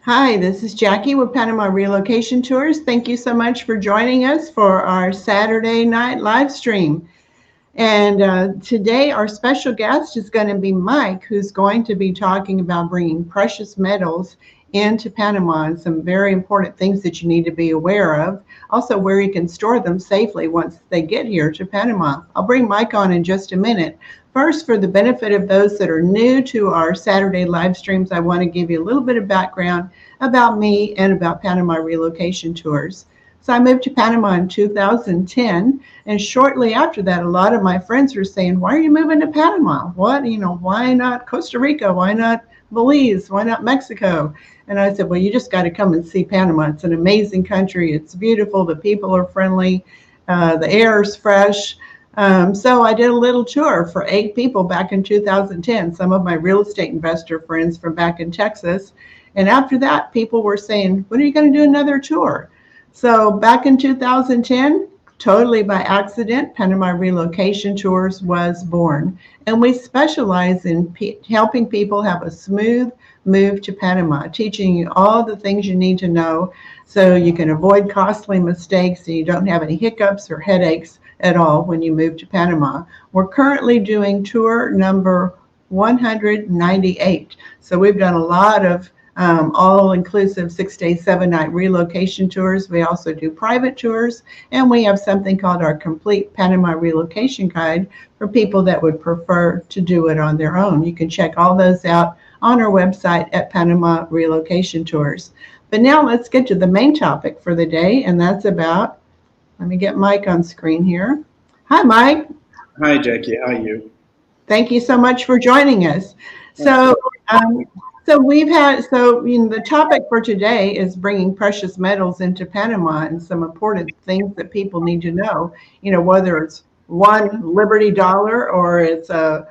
Hi, this is Jackie with Panama Relocation Tours. Thank you so much for joining us for our Saturday night live stream. And today our special guest is going to be Mike, who's going to be talking about bringing precious metals into Panama and some very important things that you need to be aware of. Also, where you can store them safely once they get here to Panama. I'll bring Mike on in just a minute. First, for the benefit of those that are new to our Saturday live streams, I want to give you a little bit of background about me and about Panama Relocation Tours. So I moved to Panama in 2010, and shortly after that, a lot of my friends were saying, "Why are you moving to Panama? Why not Costa Rica? Why not Belize? Why not Mexico?" And I said, "Well, you just got to come and see Panama. It's an amazing country. It's beautiful. The people are friendly. The air is fresh." So I did a little tour for 8 people back in 2010, some of my real estate investor friends from back in Texas. And after that, people were saying, "When are you going to do another tour?" So back in 2010, totally by accident, Panama Relocation Tours was born. And we specialize in helping people have a smooth move to Panama, teaching you all the things you need to know so you can avoid costly mistakes and you don't have any hiccups or headaches at all when you move to Panama. We're currently doing tour number 198. So we've done a lot of all-inclusive 6-day, 7-night relocation tours. We also do private tours, and we have something called our complete Panama relocation guide for people that would prefer to do it on their own. You can check all those out on our website at Panama Relocation Tours. But now let's get to the main topic for the day, and that's about, let me get Mike on screen here. Hi, Mike. Hi, Jackie. How are you? Thank you so much for joining us. So, the topic for today is bringing precious metals into Panama and some important things that people need to know. Whether it's one Liberty dollar or it's a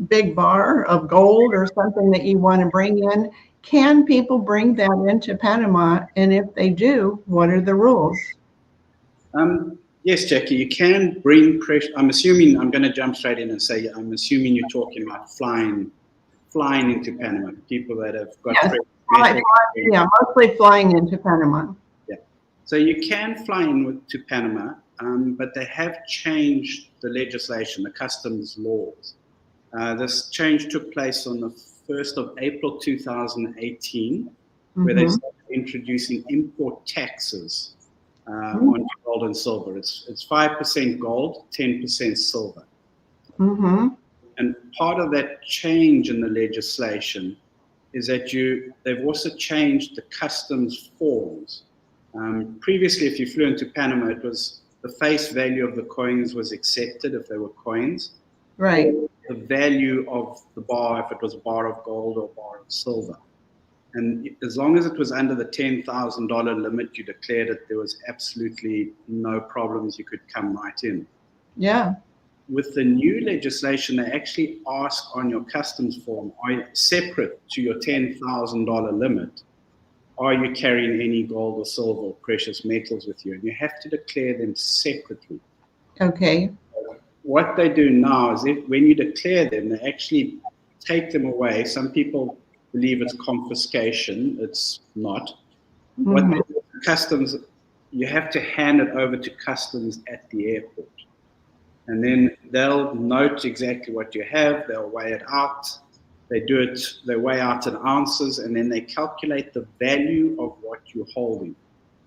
big bar of gold or something that you want to bring in. Can people bring that into Panama? And if they do, what are the rules? Yes, Jackie, you can bring pressure. I'm going to jump straight in and say, I'm assuming you're talking about flying into Panama, people that have got yes, mostly flying into Panama. Yeah, so you can fly to Panama, but they have changed the legislation, the customs laws. This change took place on the 1st of April 2018, where they started introducing import taxes on gold and silver. It's 5% gold, 10% silver. And part of that change in the legislation is that they've also changed the customs forms. Previously, if you flew into Panama, it was the face value of the coins was accepted if they were coins. Right. The value of the bar, if it was a bar of gold or a bar of silver. And as long as it was under the $10,000 limit, you declared it, there was absolutely no problems. You could come right in. Yeah. With the new legislation, they actually ask on your customs form, are you separate to your $10,000 limit? Are you carrying any gold or silver or precious metals with you? And you have to declare them separately. Okay. What they do now is when you declare them, they actually take them away. Some people believe it's confiscation. It's not. What they do, customs, you have to hand it over to customs at the airport. And then they'll note exactly what you have. They'll weigh it out. They weigh out in ounces, and then they calculate the value of what you're holding,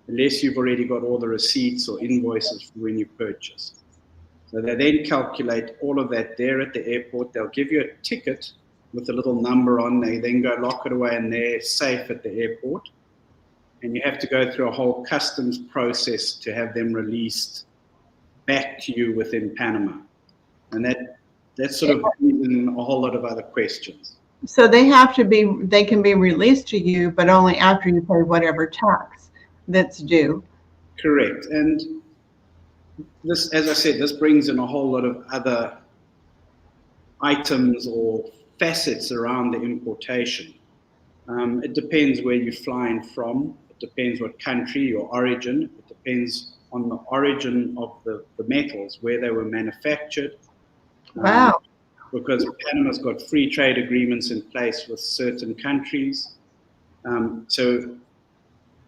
unless you've already got all the receipts or invoices for when you purchased. So they then calculate all of that there at the airport. They'll give you a ticket with a little number on. They then go lock it away in their safe at the airport. And you have to go through a whole customs process to have them released back to you within Panama. And that sort of brings in a whole lot of other questions. So they can be released to you, but only after you pay whatever tax that's due. Correct. And this, as I said, this brings in a whole lot of other items or facets around the importation. It depends where you're flying from. It depends what country, your origin. It depends on the origin of the metals, where they were manufactured. Wow. Because Panama's got free trade agreements in place with certain countries. So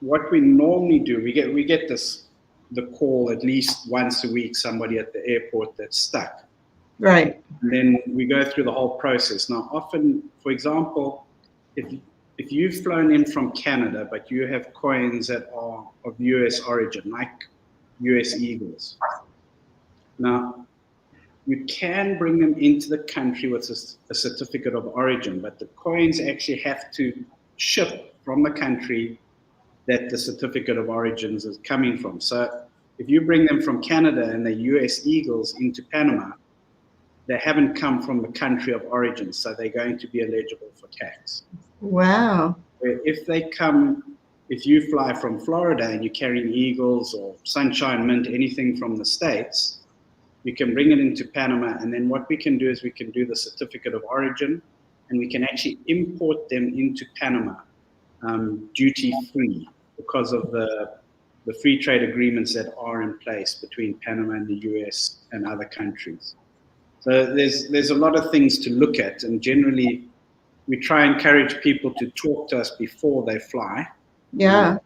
what we normally do, we get the call at least once a week, somebody at the airport that's stuck. Right. And then we go through the whole process. Now, often, for example, if you've flown in from Canada, but you have coins that are of US origin, like US Eagles, now you can bring them into the country with a certificate of origin, but the coins actually have to ship from the country that the certificate of origins is coming from. So if you bring them from Canada and the US Eagles into Panama, they haven't come from the country of origin, so they're going to be eligible for tax. Wow. Where if you fly from Florida and you're carrying Eagles or Sunshine Mint, anything from the States, you can bring it into Panama, and then what we can do is we can do the certificate of origin, and we can actually import them into Panama duty-free because of the free trade agreements that are in place between Panama and the US and other countries. So there's a lot of things to look at, and generally we try and encourage people to talk to us before they fly. Yeah.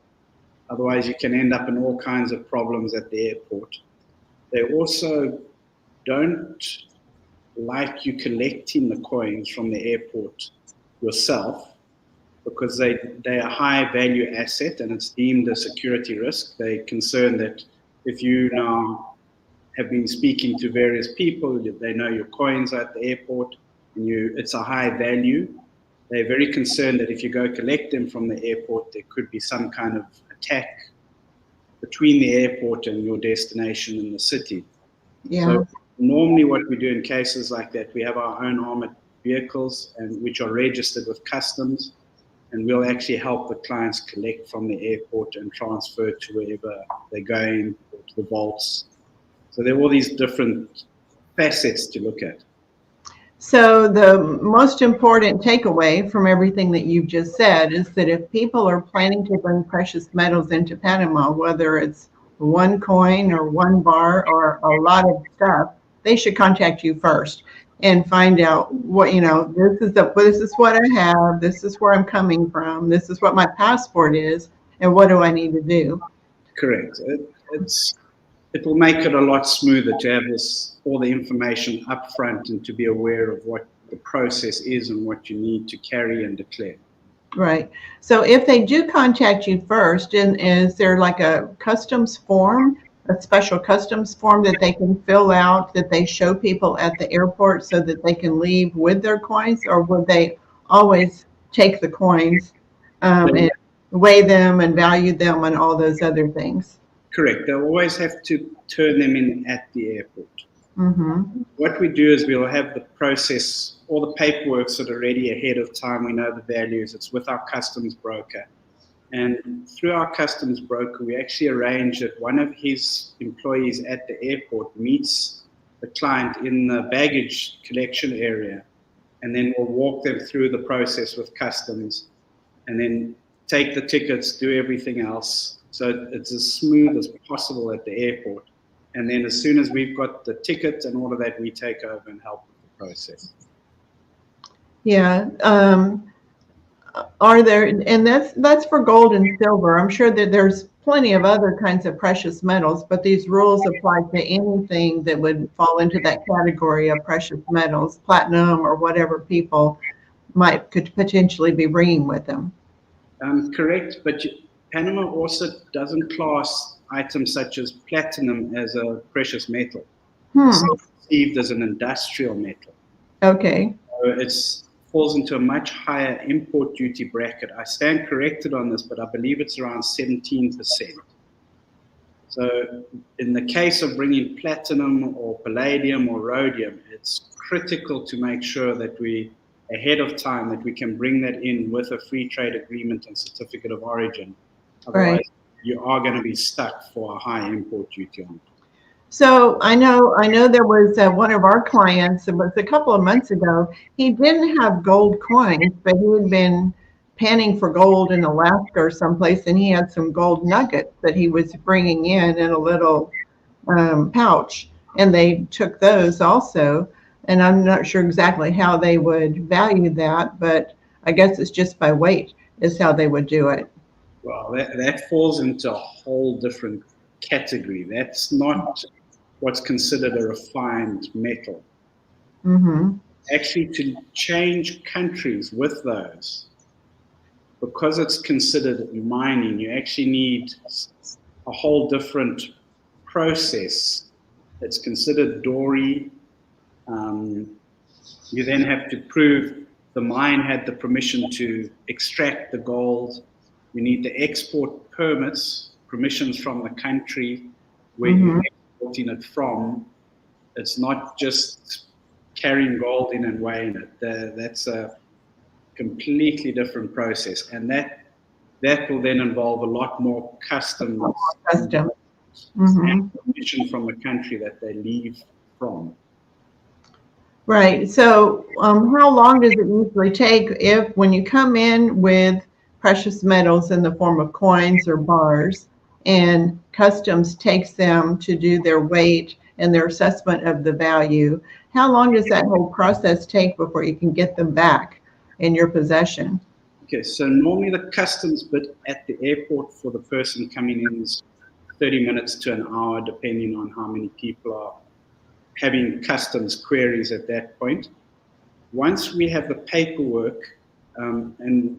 Otherwise, you can end up in all kinds of problems at the airport. They also don't like you collecting the coins from the airport yourself because they're a high value asset and it's deemed a security risk. They're concerned that if you now have been speaking to various people, they know your coins are at the airport and it's a high value. They're very concerned that if you go collect them from the airport, there could be some kind of attack between the airport and your destination in the city. Yeah. So normally what we do in cases like that, we have our own armored vehicles and which are registered with customs, and we'll actually help the clients collect from the airport and transfer to wherever they're going, or to the vaults. So there are all these different facets to look at. So the most important takeaway from everything that you've just said is that if people are planning to bring precious metals into Panama, whether it's one coin or one bar or a lot of stuff, they should contact you first and find out what, this is what I have, this is where I'm coming from, this is what my passport is, and what do I need to do? Correct. It will make it a lot smoother to have all the information up front and to be aware of what the process is and what you need to carry and declare. Right. So if they do contact you first, is there like a customs form, a special customs form that they can fill out that they show people at the airport so that they can leave with their coins, or would they always take the coins and weigh them and value them and all those other things? Correct. They'll always have to turn them in at the airport. Mm-hmm. What we do is we'll have the process, all the paperwork sort of ready ahead of time. We know the values. It's with our customs broker. And through our customs broker, we actually arrange that one of his employees at the airport meets the client in the baggage collection area. And then we'll walk them through the process with customs and then take the tickets, do everything else. So it's as smooth as possible at the airport. And then as soon as we've got the ticket and all of that, we take over and help with the process. Yeah. Are there, and that's for gold and silver. I'm sure that there's plenty of other kinds of precious metals, but these rules apply to anything that would fall into that category of precious metals, platinum or whatever people could potentially be bringing with them. Correct, but Panama also doesn't class items such as platinum as a precious metal. It's perceived as an industrial metal. Okay. So it falls into a much higher import duty bracket. I stand corrected on this, but I believe it's around 17%. So in the case of bringing platinum or palladium or rhodium, it's critical to make sure that we, ahead of time, that we can bring that in with a free trade agreement and certificate of origin. Otherwise, you are going to be stuck for a high import duty on it. So I know there was one of our clients, it was a couple of months ago, he didn't have gold coins, but he had been panning for gold in Alaska or someplace, and he had some gold nuggets that he was bringing in a little pouch, and they took those also. And I'm not sure exactly how they would value that, but I guess it's just by weight. is how they would do it. Well, that falls into a whole different category. That's not what's considered a refined metal. Mm-hmm. Actually, to change countries with those, because it's considered mining, you actually need a whole different process. It's considered dory. You then have to prove the mine had the permission to extract the gold. You need the export permits, permissions from the country where you're exporting it from. It's not just carrying gold in and weighing it. That's a completely different process, and that will then involve a lot more customs Custom. and permission from the country that they leave from. Right. So, how long does it usually take if, when you come in with precious metals in the form of coins or bars, and customs takes them to do their weight and their assessment of the value? How long does that whole process take before you can get them back in your possession? Okay, so normally the customs bit at the airport for the person coming in is 30 minutes to an hour, depending on how many people are having customs queries at that point. Once we have the paperwork, and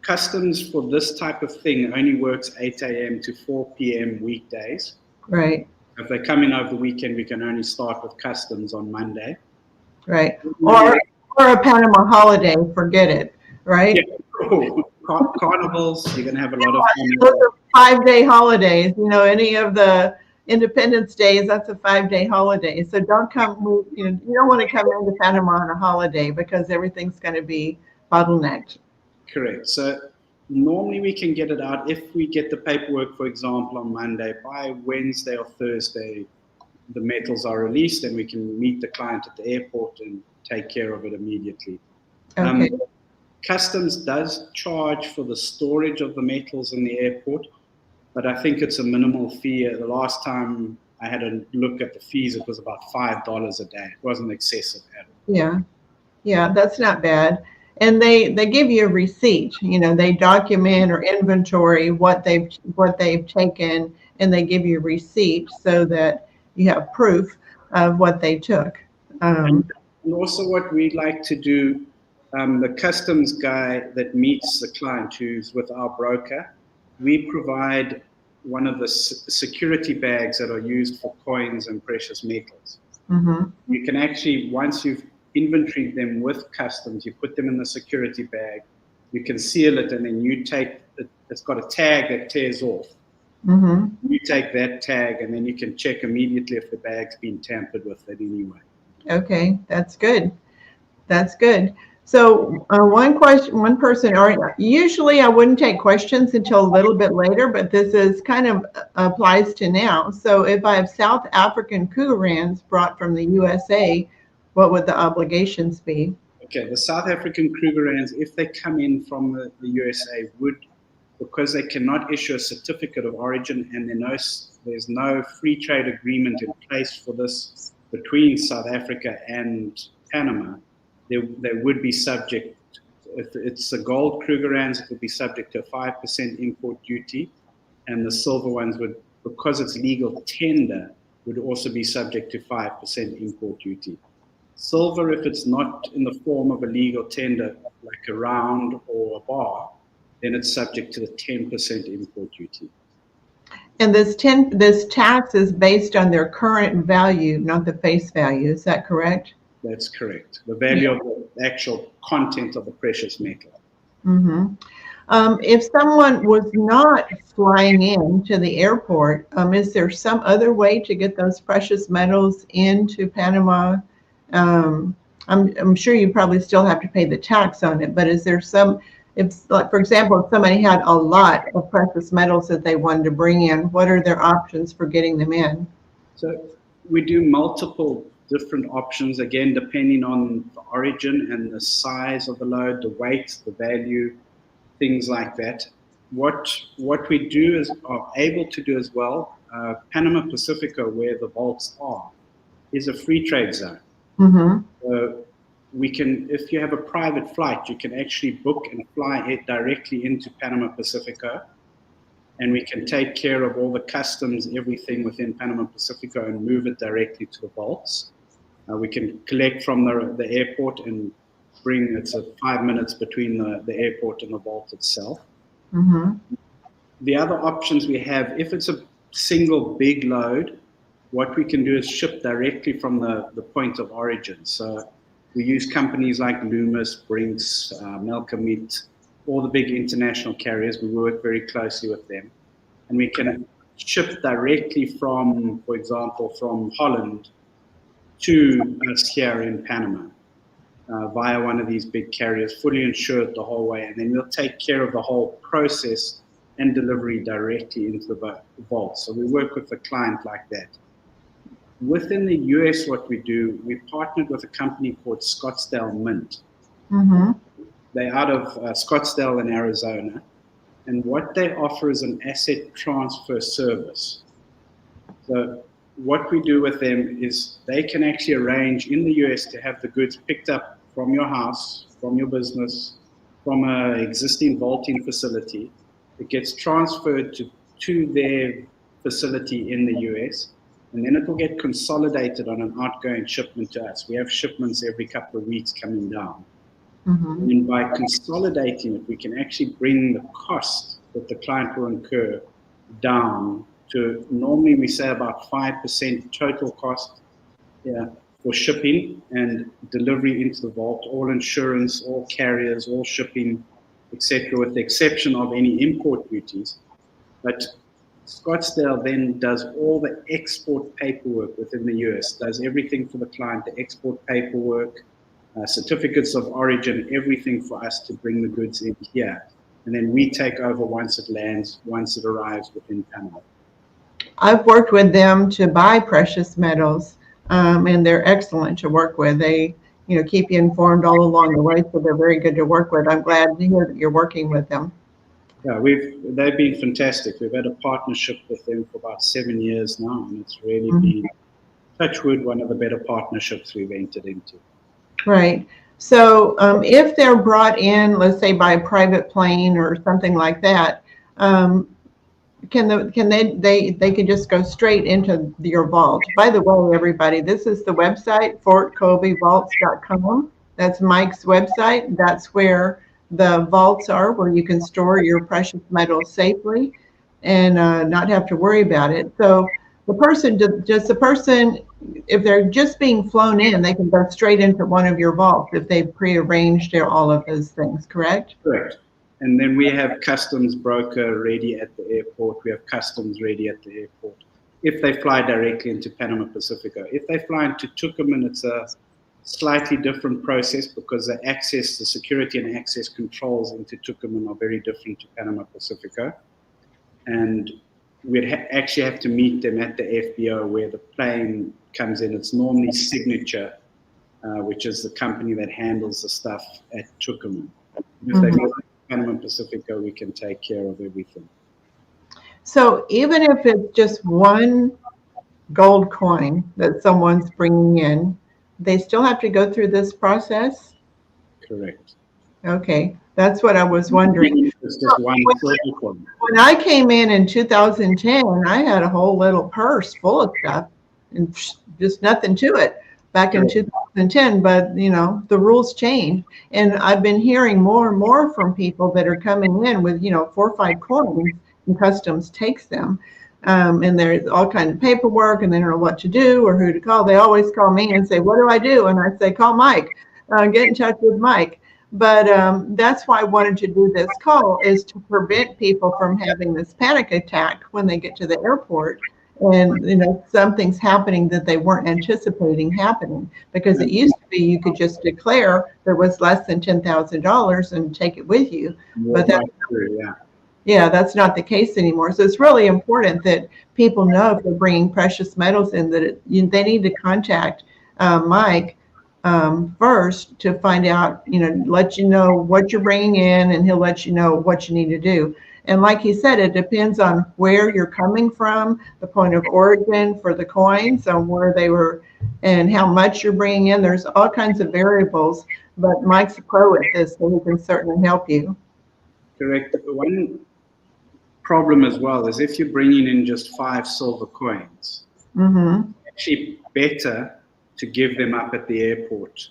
customs for this type of thing only works 8 a.m. to 4 p.m. weekdays. Right. If they come in over the weekend, we can only start with customs on Monday. Right. Or a Panama holiday, forget it. Right. Yeah. Carnivals, you're going to have a lot of those are 5-day holidays. Any of the Independence Days, that's a 5-day holiday. So don't come, you don't want to come into Panama on a holiday because everything's going to be bottlenecked. Correct. So normally we can get it out if we get the paperwork, for example, on Monday. By Wednesday or Thursday, the metals are released and we can meet the client at the airport and take care of it immediately. Okay. Customs does charge for the storage of the metals in the airport, but I think it's a minimal fee. The last time I had a look at the fees, it was about $5 a day. It wasn't excessive at all. Yeah. Yeah, that's not bad. And they give you a receipt. They document or inventory what they've taken, and they give you a receipt so that you have proof of what they took. And also what we like to do, the customs guy that meets the client who's with our broker, we provide one of the security bags that are used for coins and precious metals. You can actually, once you've inventoried them with customs, you put them in the security bag, you can seal it, and then you take it. It's got a tag that tears off. You take that tag, and then you can check immediately if the bag's been tampered with it anyway. Okay, that's good. That's good. So one person, or usually I wouldn't take questions until a little bit later, but this is kind of applies to now. So if I have South African Krugerrands brought from the USA, what would the obligations be? Okay, the South African Krugerrands, if they come in from the USA, would, because they cannot issue a certificate of origin and there's no free trade agreement in place for this between South Africa and Panama, they would be subject, if it's the gold Krugerrands, it would be subject to a 5% import duty, and the silver ones would, because it's legal tender, would also be subject to 5% import duty. Silver, if it's not in the form of a legal tender, like a round or a bar, then it's subject to the 10% import duty. And this tax is based on their current value, not the face value. Is that correct? That's correct. The value of the actual content of the precious metal. If someone was not flying in to the airport, is there some other way to get those precious metals into Panama? I'm sure you probably still have to pay the tax on it, but is there some, like, for example, if somebody had a lot of precious metals that they wanted to bring in, what are their options for getting them in? So we do multiple different options, again, depending on the origin and the size of the load, the weight, the value, things like that. What we do is are able to do as well, Panama Pacifico, where the vaults are, is a free trade zone. So we can, if you have a private flight, you can actually book and fly it directly into Panama Pacifico, and we can take care of all the customs, everything within Panama Pacifico, and move it directly to the vaults. We can collect from the airport and bring, it's 5 minutes between the airport and the vault itself. Mm-hmm. The other options we have, if it's a single big load, what we can do is ship directly from the point of origin. So we use companies like Loomis, Brinks, Melkamit, all the big international carriers. We work very closely with them. And we can ship directly from, for example, from Holland to us here in Panama via one of these big carriers, fully insured the whole way. And then we'll take care of the whole process and delivery directly into the vault. So we work with the client like that. Within the US, what we do, we partnered with a company called Scottsdale Mint. Mm-hmm. They're out of Scottsdale in Arizona. And what they offer is an asset transfer service. So what we do with them is they can actually arrange in the US to have the goods picked up from your house, from your business, from an existing vaulting facility. It gets transferred to their facility in the US, and then it will get consolidated on an outgoing shipment to us. We have shipments every couple of weeks coming down. Mm-hmm. And by consolidating it, we can actually bring the cost that the client will incur down to, normally we say about 5% total cost for shipping and delivery into the vault, all insurance, all carriers, all shipping, etc., with the exception of any import duties. But Scottsdale then does all the export paperwork within the US, does everything for the client, the export paperwork, certificates of origin, everything for us to bring the goods in here. And then we take over once it lands, once it arrives within Panama. I've worked with them to buy precious metals, and they're excellent to work with. They, keep you informed all along the way, so they're very good to work with. I'm glad to hear that you're working with them. Yeah, they've been fantastic. We've had a partnership with them for about 7 years now, and it's really been, touch wood, one of the better partnerships we've entered into. Right. So if they're brought in, let's say by a private plane or something like that, they can just go straight into your vault. By the way, everybody, this is the website, fortcolbyvaults.com. That's Mike's website. That's where the vaults are, where you can store your precious metals safely and not have to worry about it. So the person, if they're just being flown in, they can go straight into one of your vaults if they've prearranged all of those things, correct? Correct. And then we have customs broker ready at the airport. We have customs ready at the airport if they fly directly into Panama Pacifico. If they fly into Tucumán, it's a slightly different process because the security and access controls into Tucumán are very different to Panama Pacifico. And we'd actually have to meet them at the FBO where the plane comes in. It's normally Signature, which is the company that handles the stuff at Tucumán. If they go to Panama Pacifico, we can take care of everything. So even if it's just one gold coin that someone's bringing in, they still have to go through this process? Correct. Okay, that's what I was wondering. It's just one silver coin. When I came in 2010, I had a whole little purse full of stuff and just nothing to it back in 2010. But, the rules change. And I've been hearing more and more from people that are coming in with, 4 or 5 coins, and customs takes them. And there's all kinds of paperwork, and they don't know what to do or who to call. They always call me and say, what do I do? And I say, call Mike, get in touch with Mike. But that's why I wanted to do this call, is to prevent people from having this panic attack when they get to the airport and, something's happening that they weren't anticipating happening. Because it used to be you could just declare there was less than $10,000 and take it with you. But that's true, that's not the case anymore. So it's really important that people know if they're bringing precious metals in that they need to contact Mike first to find out, let you know what you're bringing in, and he'll let you know what you need to do. And like he said, it depends on where you're coming from, the point of origin for the coins, on where they were, and how much you're bringing in. There's all kinds of variables, but Mike's a pro at this, so he can certainly help you. Correct. One problem as well is if you're bringing in just 5 silver coins, actually better to give them up at the airport,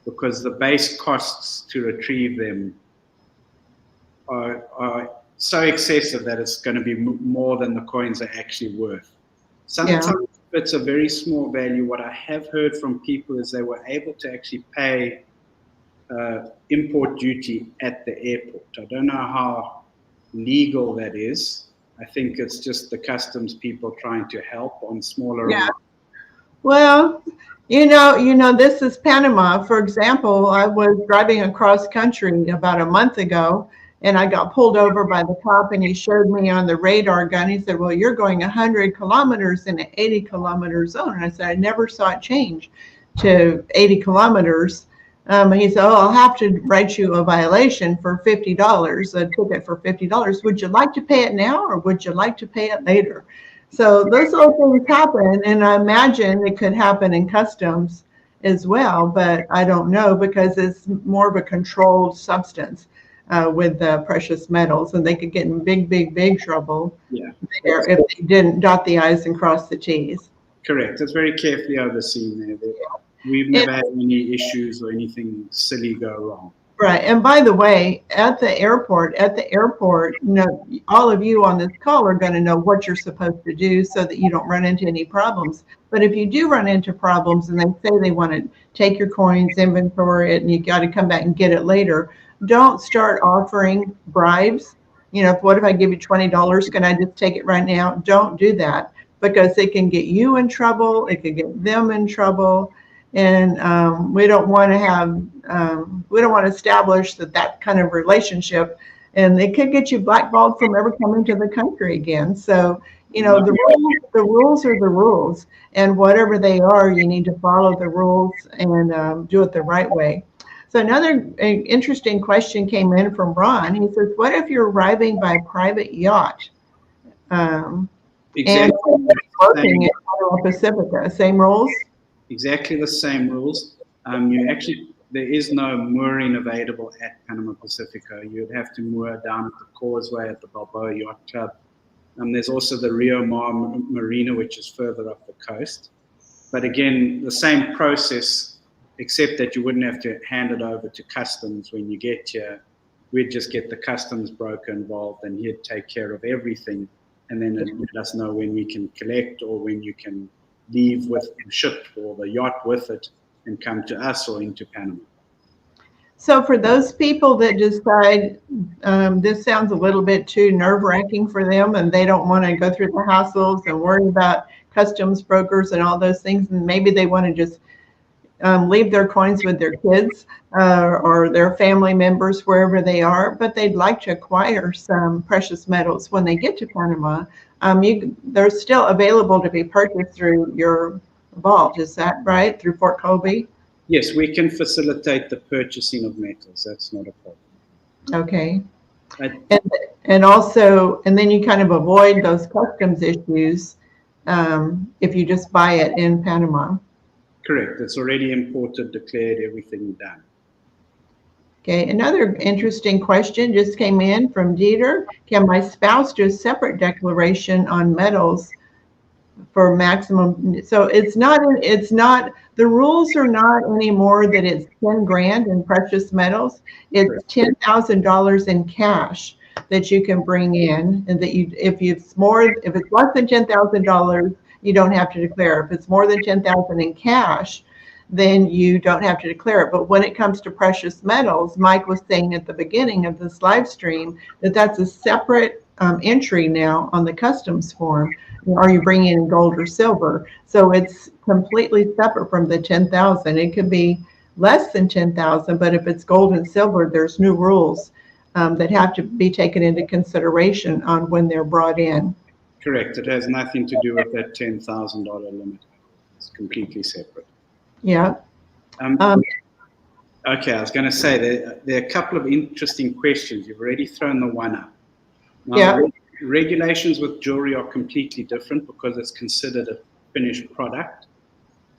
because the base costs to retrieve them are so excessive that it's going to be more than the coins are actually worth. Sometimes it's a very small value. What I have heard from people is they were able to actually pay import duty at the airport. I don't know how legal that is. I think it's just the customs people trying to help on smaller amounts. Well, this is Panama. For example, I was driving across country about a month ago, and I got pulled over by the cop, and he showed me on the radar gun. He said, well, you're going 100 kilometers in an 80-kilometer zone. And I said, I never saw it change to 80 kilometers. He said, oh, I'll have to write you a violation for $50, a ticket for $50. Would you like to pay it now, or would you like to pay it later? So those little things happen, and I imagine it could happen in customs as well, but I don't know, because it's more of a controlled substance with precious metals, and they could get in big trouble there if they didn't dot the I's and cross the T's. Correct. It's very carefully overseen there. We've never had any issues or anything silly go wrong. Right. And by the way, at the airport, all of you on this call are going to know what you're supposed to do so that you don't run into any problems. But if you do run into problems and they say they want to take your coins, inventory it, and you got to come back and get it later, don't start offering bribes. What if I give you $20? Can I just take it right now? Don't do that, because it can get you in trouble. It could get them in trouble. And we don't want to establish that kind of relationship, and it could get you blackballed from ever coming to the country again. So, the rules are the rules, and whatever they are, you need to follow the rules and do it the right way. So another interesting question came in from Ron. He says, what if you're arriving by private yacht? Exactly. And working in Panama Pacifica, same rules? Exactly the same rules. There is no mooring available at Panama Pacifica. You'd have to moor down at the causeway at the Balboa Yacht Club. There's also the Rio Mar Marina, which is further up the coast. But again, the same process, except that you wouldn't have to hand it over to customs when you get here. We'd just get the customs broker involved, and he'd take care of everything, and then let us know when we can collect, or when you can leave with the ship or the yacht with it and come to us or into Panama. So for those people that decide this sounds a little bit too nerve-wracking for them, and they don't want to go through the hassles and worry about customs brokers and all those things, and maybe they want to just leave their coins with their kids or their family members wherever they are, but they'd like to acquire some precious metals when they get to Panama. They're still available to be purchased through your vault. Is that right? Through Fort Colby? Yes, we can facilitate the purchasing of metals. That's not a problem. Okay. And then you kind of avoid those customs issues if you just buy it in Panama. Correct. It's already imported, declared, everything done. Okay, another interesting question just came in from Dieter. Can my spouse do a separate declaration on metals for maximum? So it's not, the rules are not anymore that it's 10 grand in precious metals. It's $10,000 in cash that you can bring in, and that if it's less than $10,000, you don't have to declare. If it's more than 10,000 in cash, then you don't have to declare it. But when it comes to precious metals, Mike was saying at the beginning of this live stream that that's a separate entry now on the customs form. Are you bringing in gold or silver? So it's completely separate from the 10,000. It could be less than 10,000, but if it's gold and silver, there's new rules that have to be taken into consideration on when they're brought in. Correct. It has nothing to do with that $10,000 limit. It's completely separate. Yeah. Um, Okay, I was going to say there are a couple of interesting questions. You've already thrown the one up. Now, yeah. regulations with jewelry are completely different because it's considered a finished product.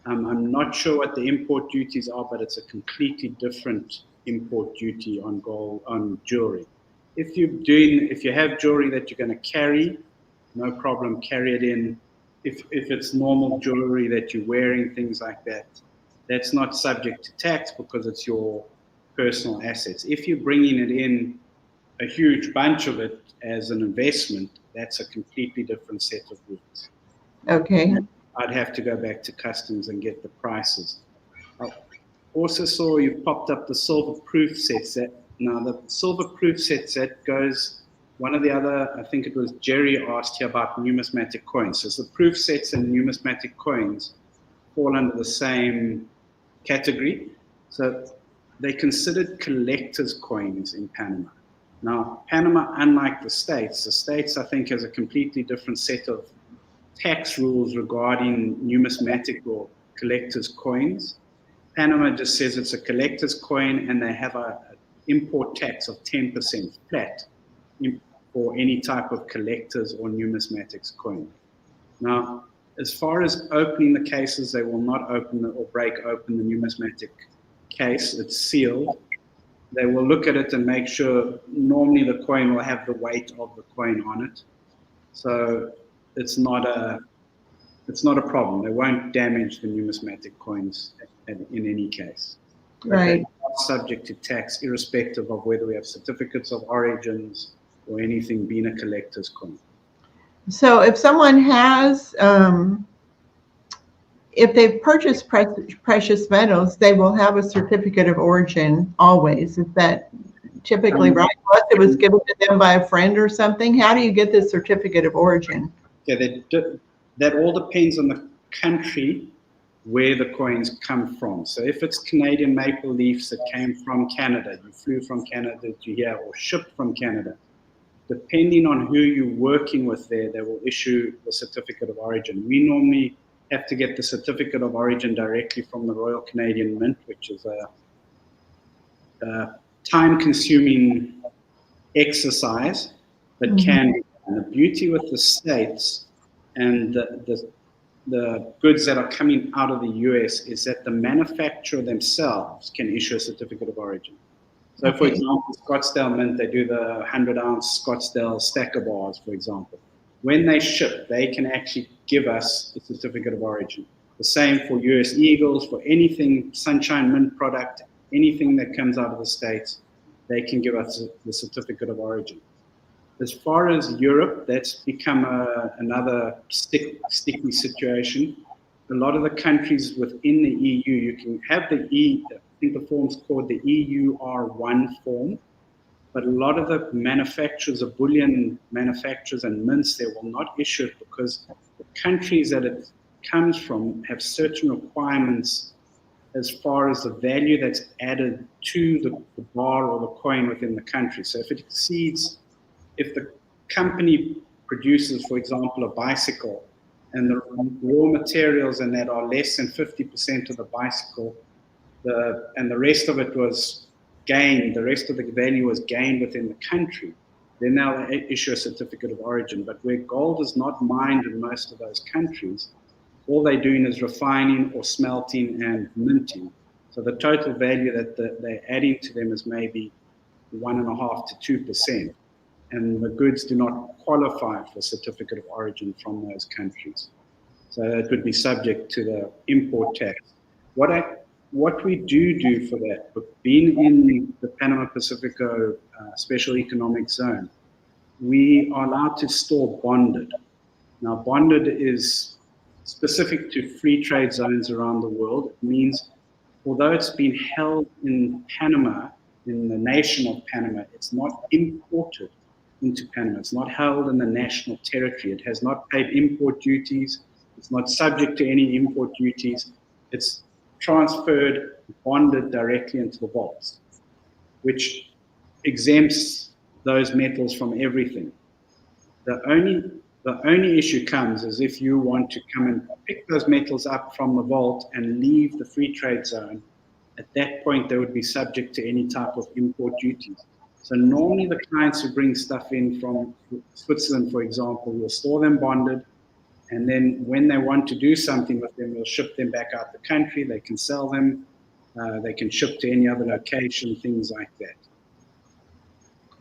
I'm not sure what the import duties are, but it's a completely different import duty on gold, on jewelry. If you have jewelry that you're going to carry, no problem, carry it in. If it's normal jewelry that you're wearing, things like that, that's not subject to tax because it's your personal assets. If you're bringing it in a huge bunch of it as an investment, that's a completely different set of rules. Okay. I'd have to go back to customs and get the prices. I also saw you popped up the silver proof set. Now the silver proof set goes. One of the other, I think it was Jerry, asked you about numismatic coins. So the proof sets and numismatic coins fall under the same category. So they considered collector's coins in Panama. Now, Panama, unlike the States, I think, has a completely different set of tax rules regarding numismatic or collector's coins. Panama just says it's a collector's coin and they have an import tax of 10% flat for any type of collector's or numismatics coin. Now, as far as opening the cases, they will not open or break open the numismatic case. It's sealed. They will look at it and make sure normally the coin will have the weight of the coin on it. So it's not a problem. They won't damage the numismatic coins in any case. But Right. they are subject to tax irrespective of whether we have certificates of origins or anything being a collector's coin. So if someone has, if they've purchased precious metals, they will have a certificate of origin always. Is that typically right? Unless it was given to them by a friend or something. How do you get this certificate of origin? Yeah, that all depends on the country where the coins come from. So if it's Canadian maple leafs that came from Canada, you flew from Canada to here or shipped from Canada, depending on who you're working with there, they will issue the certificate of origin. We normally have to get the certificate of origin directly from the Royal Canadian Mint, which is a time-consuming exercise, but can be. And the beauty with the States and the goods that are coming out of the US is that the manufacturer themselves can issue a certificate of origin. So, for example, Scottsdale Mint, they do the 100-ounce Scottsdale stacker bars, for example. When they ship, they can actually give us the certificate of origin. The same for US Eagles, for anything Sunshine Mint product, anything that comes out of the States, they can give us the certificate of origin. As far as Europe, that's become another sticky situation. A lot of the countries within the EU, you can have I think the form's called the EUR1 form, but a lot of the manufacturers, the bullion manufacturers and mints, they will not issue it because the countries that it comes from have certain requirements as far as the value that's added to the bar or the coin within the country. So if it exceeds, if the company produces, for example, a bicycle, and the raw materials in that are less than 50% of the bicycle, and the rest of it was gained, the rest of the value was gained within the country, then they'll issue a certificate of origin. But where gold is not mined in most of those countries, all they're doing is refining or smelting and minting. So the total value that they're adding to them is maybe 1.5% to 2%. And the goods do not qualify for certificate of origin from those countries. So it would be subject to the import tax. What we do for that, being in the Panama Pacifico Special Economic Zone, we are allowed to store bonded. Now, bonded is specific to free trade zones around the world. It means, although it's been held in Panama, in the nation of Panama, it's not imported into Panama. It's not held in the national territory. It has not paid import duties. It's not subject to any import duties. It's transferred, bonded directly into the vaults, which exempts those metals from everything. The only issue comes is if you want to come and pick those metals up from the vault and leave the free trade zone, at that point they would be subject to any type of import duties. So normally the clients who bring stuff in from Switzerland, for example, will store them bonded, and then when they want to do something with them, we'll ship them back out the country. They can sell them. They can ship to any other location, things like that.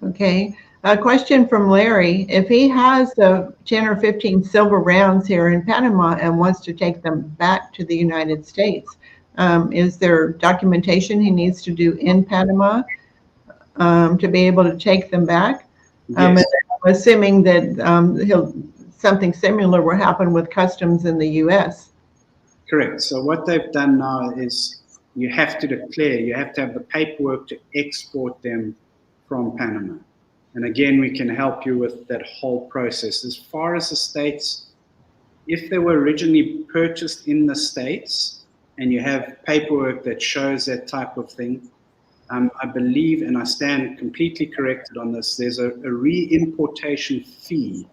Okay. A question from Larry. If he has 10 or 15 silver rounds here in Panama and wants to take them back to the United States, is there documentation he needs to do in Panama to be able to take them back? Yes. I'm assuming that something similar will happen with customs in the U.S. Correct. So what they've done now is you have to declare, you have to have the paperwork to export them from Panama. And again, we can help you with that whole process. As far as the States, if they were originally purchased in the States and you have paperwork that shows that type of thing, I believe, and I stand completely corrected on this, there's a re-importation fee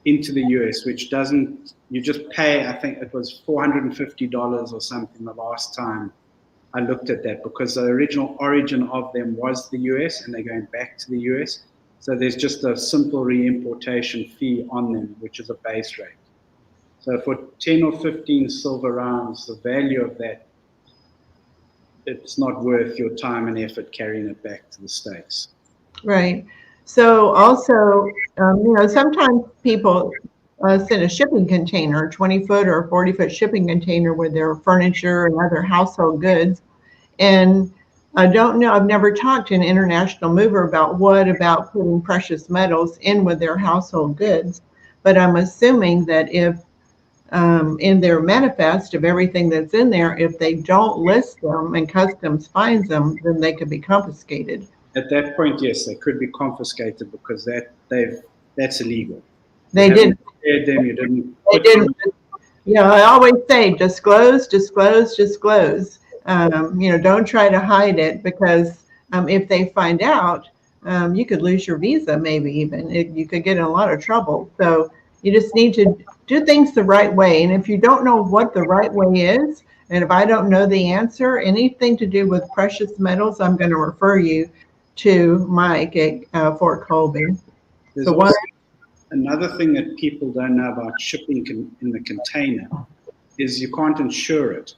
into the US, which doesn't, you just pay, I think it was $450 or something the last time I looked at that, because the original origin of them was the US and they're going back to the US. So there's just a simple re-importation fee on them, which is a base rate. So for 10 or 15 silver rounds, the value of that, it's not worth your time and effort carrying it back to the States. Right. So also, sometimes people send a shipping container, 20-foot or 40-foot shipping container with their furniture and other household goods. And I don't know, I've never talked to an international mover about putting precious metals in with their household goods. But I'm assuming that if in their manifest of everything that's in there, if they don't list them and customs finds them, then they could be confiscated. At that point, yes, they could be confiscated because that's illegal. They didn't. Them, you didn't. They didn't. I always say disclose, disclose, disclose. Don't try to hide it, because if they find out, you could lose your visa, maybe even. You could get in a lot of trouble. So you just need to do things the right way. And if you don't know what the right way is, and if I don't know the answer, anything to do with precious metals, I'm going to refer you to Mike at Fort Colby. There's also another thing that people don't know about shipping in the container is you can't insure it.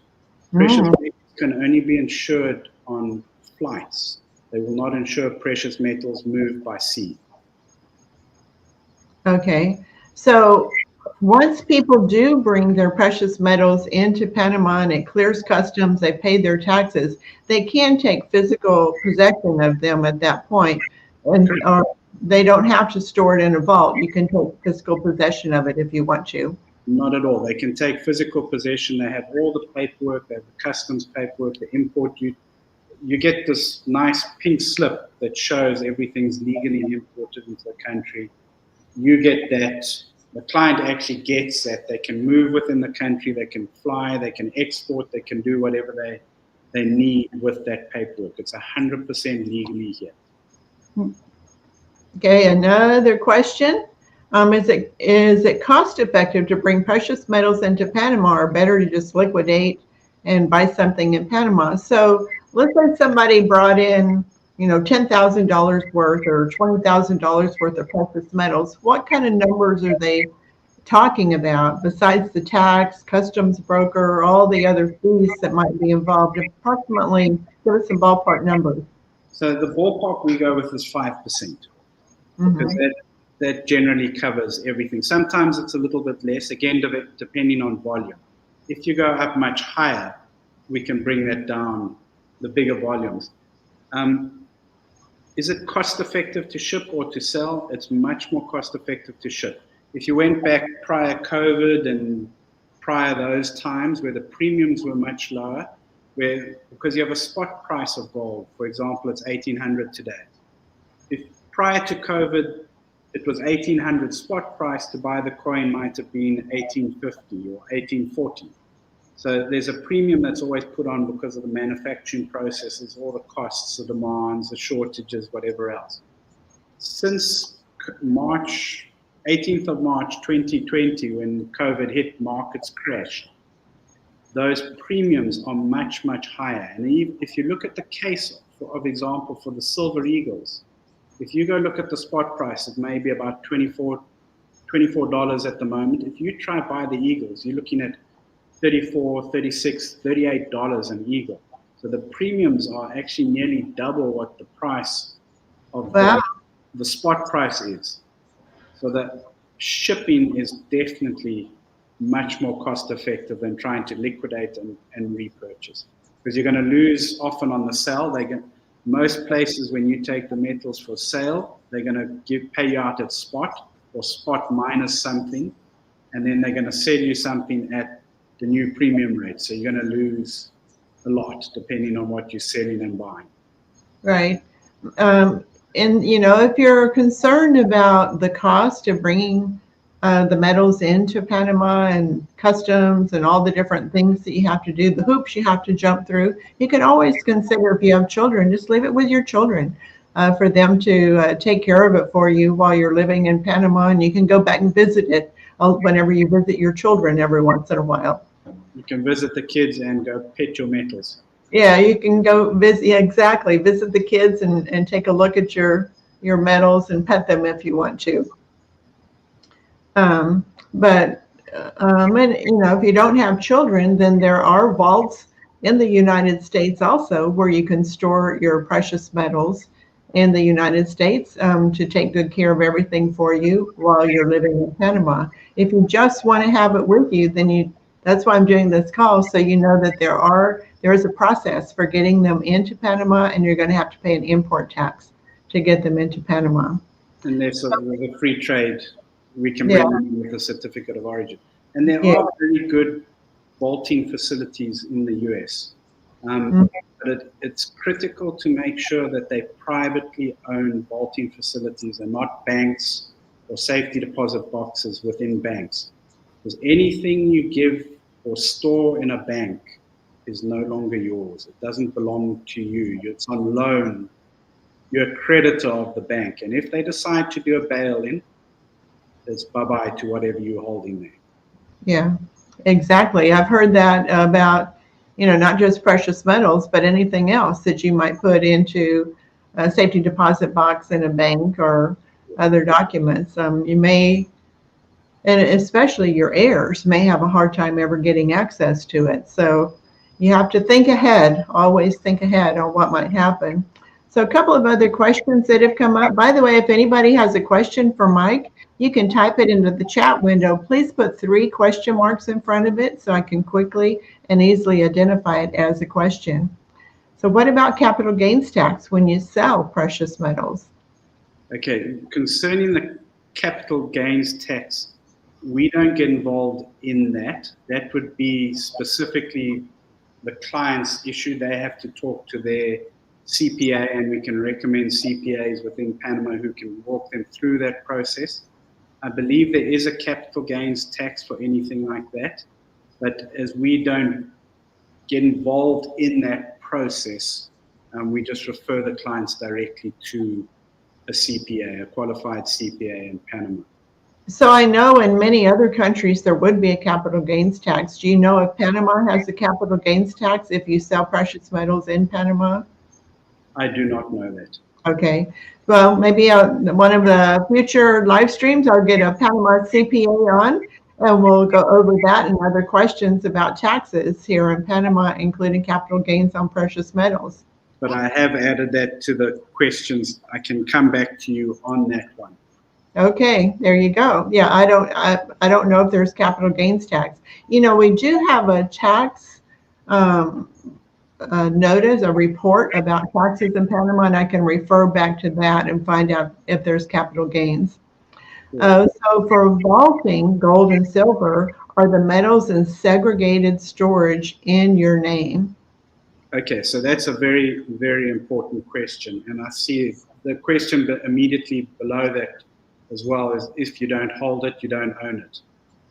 Precious metals can only be insured on flights. They will not insure precious metals moved by sea. Okay. So once people do bring their precious metals into Panama and it clears customs, they paid their taxes, they can take physical possession of them at that point. And they don't have to store it in a vault. You can take physical possession of it if you want to. Not at all. They can take physical possession. They have all the paperwork. They have the customs paperwork, the import duty. You get this nice pink slip that shows everything's legally imported into the country. You get that. The client actually gets that. They can move within the country. They can fly. They can export. They can do whatever they need with that paperwork. It's 100% legally here. Okay, another question. Is it cost effective to bring precious metals into Panama, or better to just liquidate and buy something in Panama? So let's say somebody brought in, $10,000 worth or $20,000 worth of precious metals. What kind of numbers are they talking about besides the tax, customs broker, all the other fees that might be involved? Approximately, give us some ballpark numbers. So the ballpark we go with is 5%, because that generally covers everything. Sometimes it's a little bit less, again, depending on volume. If you go up much higher, we can bring that down, the bigger volumes. Is it cost effective to ship or to sell? It's much more cost effective to ship. If you went back prior COVID and prior those times where the premiums were much lower, because you have a spot price of gold, for example, it's $1,800 today. If prior to COVID, it was $1,800 spot price, to buy the coin might have been $1,850 or $1,840. So there's a premium that's always put on because of the manufacturing processes, all the costs, the demands, the shortages, whatever else. Since 18th of March 2020, when COVID hit, markets crashed. those premiums are much, much higher. And if you look at the case, of example, for the Silver Eagles, if you go look at the spot price, it may be about $24 at the moment. If you try buy the Eagles, you're looking at $34, $36, $38 an Eagle. So the premiums are actually nearly double what the price of the spot price is. So the shipping is definitely much more cost effective than trying to liquidate and repurchase, because you're going to lose often on the sale. Most places, when you take the metals for sale, they're going to pay you out at spot or spot minus something, and then they're going to sell you something at the new premium rate. So you're going to lose a lot depending on what you're selling and buying. Right. And, if you're concerned about the cost of bringing the metals into Panama and customs and all the different things that you have to do, the hoops you have to jump through, you can always consider, if you have children, just leave it with your children for them to take care of it for you while you're living in Panama, and you can go back and visit it whenever you visit your children every once in a while. You can visit the kids and go pet your metals. Yeah, you can go visit. Yeah, exactly. Visit the kids and take a look at your metals and pet them if you want to. And if you don't have children, then there are vaults in the United States also where you can store your precious metals in the United States to take good care of everything for you while you're living in Panama. If you just want to have it with you, then that's why I'm doing this call, so you know that there is a process for getting them into Panama, and you're going to have to pay an import tax to get them into Panama. And there's a free trade. We can bring them with a certificate of origin. And there are very good vaulting facilities in the US. But it's critical to make sure that they privately own vaulting facilities and not banks or safety deposit boxes within banks. Because anything you give or store in a bank is no longer yours. It doesn't belong to you. It's on loan. You're a creditor of the bank. And if they decide to do a bail-in, it's bye-bye to whatever you're holding there. Yeah, exactly. I've heard that about, not just precious metals, but anything else that you might put into a safety deposit box in a bank or other documents. You may, and especially your heirs, may have a hard time ever getting access to it. So you have to think ahead, always think ahead on what might happen. So a couple of other questions that have come up. By the way, if anybody has a question for Mike, you can type it into the chat window. Please put 3 question marks in front of it so I can quickly and easily identify it as a question. So what about capital gains tax when you sell precious metals? Okay, concerning the capital gains tax, we don't get involved in that. That would be specifically the client's issue. They have to talk to their CPA, and we can recommend CPAs within Panama who can walk them through that process. I believe there is a capital gains tax for anything like that, but as we don't get involved in that process, we just refer the clients directly to a CPA, a qualified CPA in Panama. So I know in many other countries there would be a capital gains tax. Do you know if Panama has a capital gains tax if you sell precious metals in Panama? I do not know that. Okay. Well, maybe one of the future live streams, I'll get a Panama CPA on, and we'll go over that and other questions about taxes here in Panama, including capital gains on precious metals. But I have added that to the questions. I can come back to you on that one. Okay, there you go. Yeah, I don't know if there's capital gains tax. We do have a tax notice, a report about taxes in Panama, and I can refer back to that and find out if there's capital gains. So for vaulting gold and silver, are the metals in segregated storage in your name? Okay, so that's a very, very important question. And I see the question immediately below that as well is, if you don't hold it, you don't own it.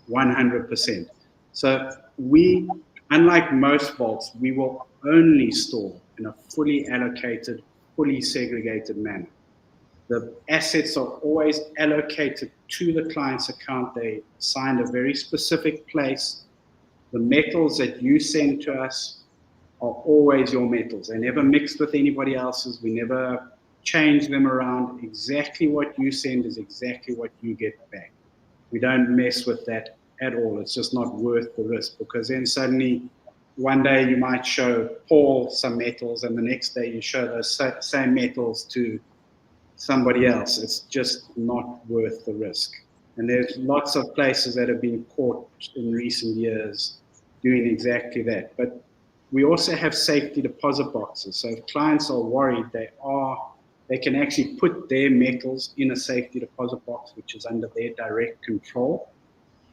100%. So we, unlike most vaults, we will only store in a fully allocated, fully segregated manner. The assets are always allocated to the client's account. They assigned a very specific place. the metals that you send to us are always your metals. They're never mixed with anybody else's. We never change them around. Exactly what you send is exactly what you get back. We don't mess with that at all. It's just not worth the risk, because then suddenly one day you might show Paul some metals and the next day you show those same metals to somebody else. It's just not worth the risk. And there's lots of places that have been caught in recent years doing exactly that. But we also have safety deposit boxes. So if clients are worried, they can actually put their metals in a safety deposit box, which is under their direct control.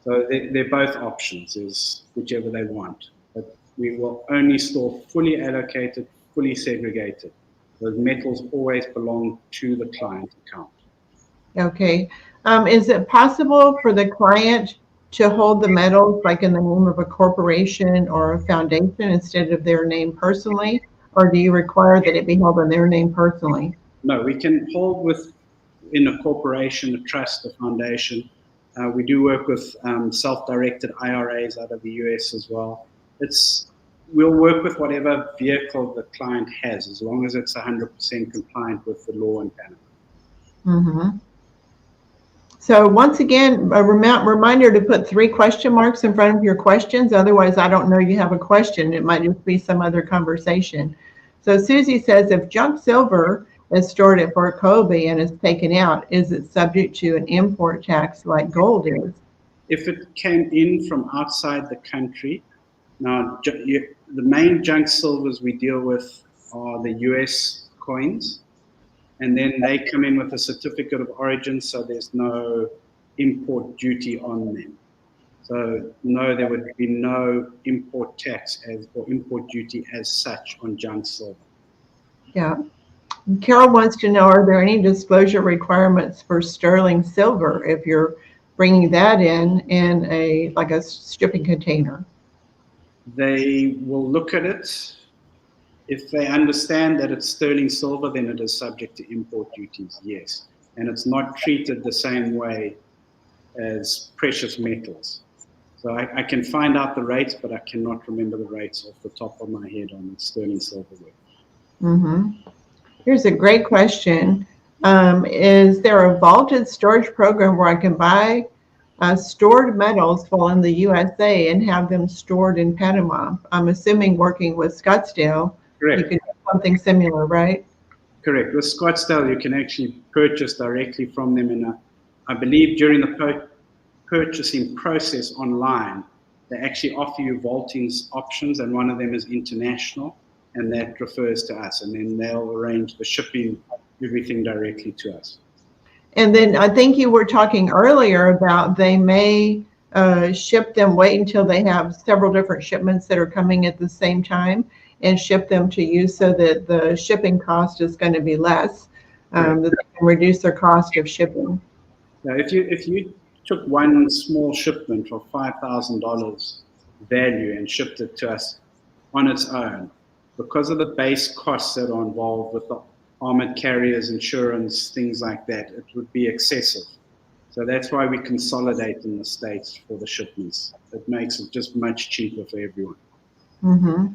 So they're both options, is whichever they want. But we will only store fully allocated, fully segregated. Those metals always belong to the client account. Okay. Is it possible for the client to hold the metals like in the name of a corporation or a foundation instead of their name personally? Or do you require that it be held in their name personally? No, we can hold in a corporation, a trust, a foundation. We do work with self-directed IRAs out of the US as well. We'll work with whatever vehicle the client has, as long as it's 100% compliant with the law in Panama. Mm-hmm. So once again, a reminder to put 3 question marks in front of your questions. Otherwise, I don't know you have a question. It might just be some other conversation. So Susie says, if junk silver is stored at Fort Colby and is taken out, is it subject to an import tax like gold is? If it came in from outside the country, now the main junk silvers we deal with are the US coins, and then they come in with a certificate of origin, so there's no import duty on them. So no, there would be no import tax or import duty as such on junk silver. Yeah. Carol wants to know, are there any disclosure requirements for sterling silver if you're bringing that in a shipping container? They will look at it. If they understand that it's sterling silver, then it is subject to import duties, yes. And it's not treated the same way as precious metals. So I can find out the rates, but I cannot remember the rates off the top of my head on sterling silverware. Mm-hmm. Here's a great question. Is there a vaulted storage program where I can buy stored metals while in the USA and have them stored in Panama? I'm assuming working with Scottsdale, Correct. you could do something similar, right? Correct. With Scottsdale, you can actually purchase directly from them. And I believe during the purchasing process online, they actually offer you vaulting options, and one of them is international, and that refers to us. And then they'll arrange the shipping, everything directly to us. And then I think you were talking earlier about they may ship them, wait until they have several different shipments that are coming at the same time and ship them to you so that the shipping cost is going to be less, that they can reduce their cost of shipping. Now, if you took one small shipment for $5,000 value and shipped it to us on its own, because of the base costs that are involved with the armored carriers, insurance, things like that, it would be excessive. So that's why we consolidate in the States for the shipments. It makes it just much cheaper for everyone. Mm-hmm.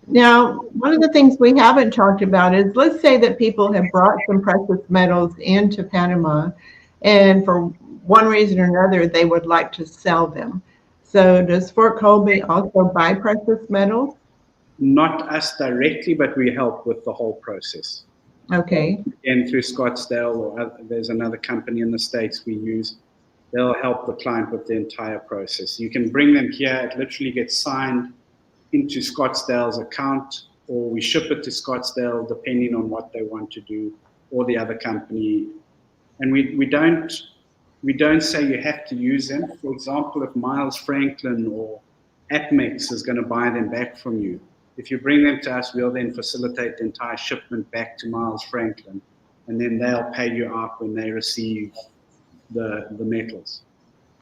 Now, one of the things we haven't talked about is, let's say that people have brought some precious metals into Panama, and for one reason or another, they would like to sell them. So does Fort Colby also buy precious metals? Not us directly, but we help with the whole process. Okay. And through Scottsdale, or there's another company in the States we use. They'll help the client with the entire process. You can bring them here. It literally gets signed into Scottsdale's account, or we ship it to Scottsdale depending on what they want to do, or the other company. And we don't say you have to use them. For example, if Miles Franklin or Atmex is going to buy them back from you, if you bring them to us, we'll then facilitate the entire shipment back to Miles Franklin, and then they'll pay you out when they receive the metals.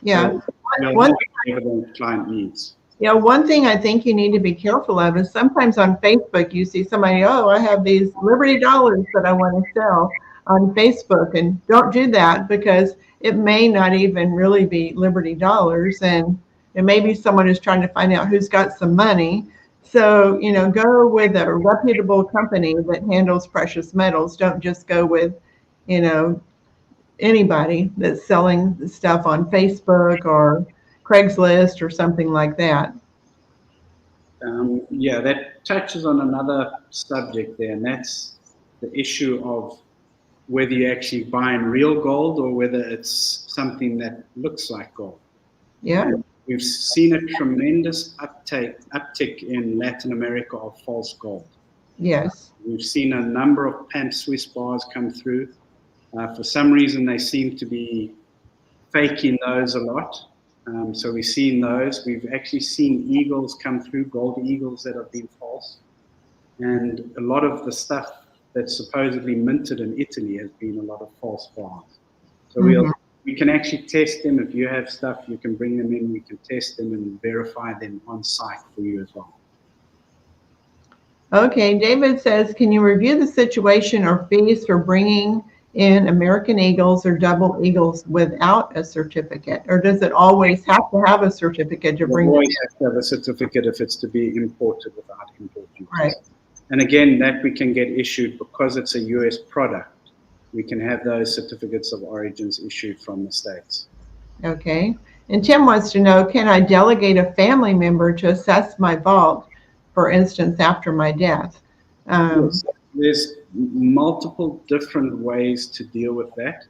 Yeah. So whatever the client needs. Yeah, one thing I think you need to be careful of is sometimes on Facebook you see somebody, oh, I have these Liberty dollars that I want to sell on Facebook, and don't do that, because it may not even really be Liberty dollars, and and maybe someone is trying to find out who's got some money. So, go with a reputable company that handles precious metals. Don't just go with, you know, anybody that's selling stuff on Facebook or Craigslist or something like that. Yeah, that touches on another subject there, and that's the issue of whether you're actually buying real gold or whether it's something that looks like gold. Yeah. And we've seen a tremendous uptick in Latin America of false gold. Yes. We've seen a number of Pamp Swiss bars come through. For some reason, they seem to be faking those a lot. So we've seen those. We've actually seen eagles come through, gold eagles that have been false. And a lot of the stuff that's supposedly minted in Italy has been a lot of false bars. So we can actually test them. If you have stuff, you can bring them in. We can test them and verify them on site for you as well. Okay, David says, can you review the situation or fees for bringing in American Eagles or double Eagles without a certificate? Or does it always have to have a certificate to bring You them always in? have to have a certificate if it's to be imported without import duties. Right. And again, that we can get issued because it's a US product. We can have those certificates of origins issued from the States. Okay. And Tim wants to know, can I delegate a family member to assess my vault, for instance, after my death? Yes, there's multiple different ways to deal with that.